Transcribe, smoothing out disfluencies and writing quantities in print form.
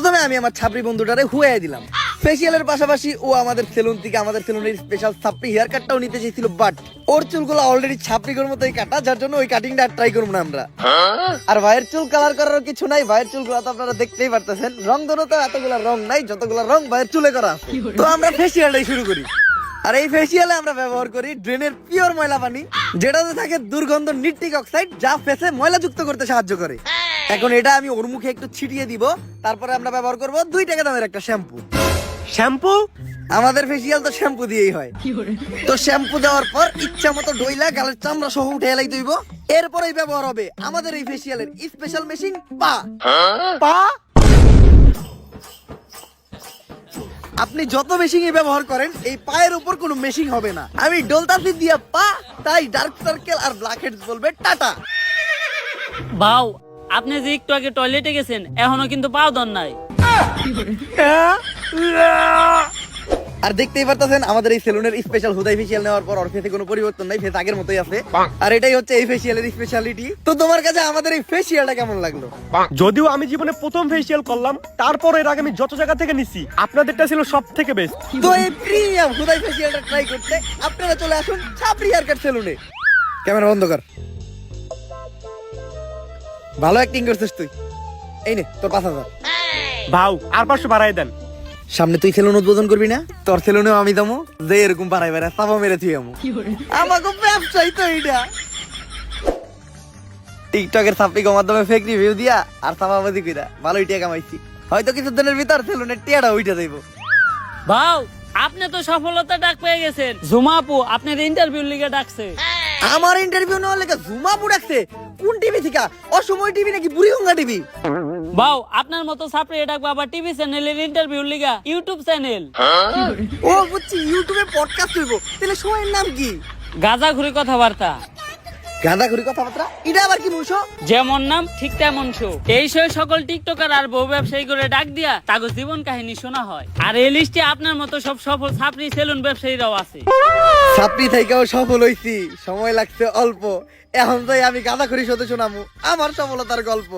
প্রথমে আমি আমার ছাপরি বন্ধুটারে হুয়াই দিলাম। ফেসিয়ালের পাশাপাশি ও আমাদের সেলুন থেকে আমাদের সেলুনের স্পেশাল ছাপরি হেয়ার কাটটাও নিতে চেয়েছিল, বাট ওর চুলগুলো অলরেডি ছাপরির মতোই কাটা, যার জন্য ওই কাটিংটা আর ট্রাই করবো না আমরা। আর ভাইয়ের চুল কালার করার কিছু নাই, ভাইয়ের চুলগুলো তো আপনারা দেখতেই পারতেছেন, রং ধরো তো এতগুলা রং নাই যতগুলা রং ভাইয়ের চুলে করা আছে। তো আমরা ফেসিয়ালটাই শুরু করি। আর এই ফেসিয়ালে আমরা ব্যবহার করি ড্রেনের পিওর ময়লা পানি, যেটাতে থাকে দুর্গন্ধ নিট্রিক অক্সাইড, যা ফেসে ময়লা যুক্ত করতে সাহায্য করে। এখন এটা আমি ওর মুখে একটু ছিটিয়ে দিব, তারপরে আমরা ব্যবহার করব 2 টাকা দামের একটা শ্যাম্পু। শ্যাম্পু? আমাদের ফেসিয়াল তো শ্যাম্পু দিয়েই হয়। তো শ্যাম্পু দেওয়ার পর ইচ্ছা মতো ডইলা গালের চামড়া সহ উঠে এলাই দইব। এরপরেই ব্যবহার হবে আমাদের এই ফেসিয়ালের স্পেশাল মেশিন পা। পা? আপনি যত মেশিনই ব্যবহার করেন, এই পায়ের উপর কোনো মেশিন হবে না। আমি ডলতাছি দিয়া পা, তাই ডার্ক সার্কেল আর ব্ল্যাক হেডস বলবে টাটা। বাউ, আপনি যে একটু আগে টয়লেটে গেছেন এখনো কিন্তু পাও দন নাই। আর দেখতেই পারতেছেন আমাদের এই সেলুনের স্পেশাল হুদাই ফেসিয়াল নেওয়ার পর ওর ফেসে কোনো পরিবর্তন নাই, ফেস আগের মতোই আছে। আর এটাই হচ্ছে এই ফেসিয়ালের স্পেশালিটি। তো তোমার কাছে আমাদের এই ফেসিয়ালটা কেমন লাগলো? যদিও আমি জীবনে প্রথম ফেসিয়াল করলাম, তারপর এর আগে আমি যত জায়গা থেকে নিছি আপনাদেরটা ছিল সব থেকে বেস্ট। তো এই প্রিমিয়াম হুদাই ফেসিয়ালটা ট্রাই করতে আপনারা চলে আসুন ছাপরি হেয়ারকাট সেলুনে। ক্যামেরা বন্ধ কর। ভালো অ্যাক্টিং করছিস তুই। এই নে তোর 5000। ভাও আর 500 বাড়াই দেন। সামনে তুই সেলুন উদ্বোধন করবি না? তোর সেলুনেও আমি দামো যে এরকম বাড়াই বেড়া চাপা মেরে তুই আমু। আমাকে ব্যবসায়ী তো এইটা। টিকটকের সাপ্লিকের মাধ্যমে ফেক রিভিউ দিয়া আর সাপাবাজি কইরা ভালোই টাকা কামাইছি। হয়তো কিছুদিনের ভিতর সেলুনের টিয়াটা উইঠা যাইব। বাউ, আপনি তো সফলতা ডাক পেয়ে গেছেন। ঝুমা আপু আপনার ইন্টারভিউ লিগে ডাকছে। আমার ইন্টারভিউ নেওয়ার লেগে ঝুমা পুড়াচ্ছে? কোন টিভি থেকে? অসময় টিভি নাকি বুড়িগঙ্গা টিভি? বাউ, আপনার মতো ছাপড়ে ডাকবো আবার টিভি চ্যানেলের ইন্টারভিউ লিগা ইউটিউব চ্যানেল। ও বুঝছি, ইউটিউবে পডকাস্ট হইব। তাহলে শোয়ের নাম কি? গাজা ঘুরি কথাবার্তা। গাঁদাখুরি কথাবার্তা? এটা আবার কি মুশো? যেমন নাম ঠিক তেমন শো। এই শো সকল টিকটকার আর বউ ব্যবসায়ী করে ডাক দিয়া তাগো জীবন কাহিনী শোনা হয়। আর এই লিস্টে আপনার মতো সব সফল ছাপড়ি সেলুন ব্যবসায়ীরাও আছে। ছাপড়ি থেকেও সফল হইছি, সময় লাগছে অল্প। এখন যাই আমি গাঁদাখুরি শোতে শোনামু আমার সফলতার গল্প।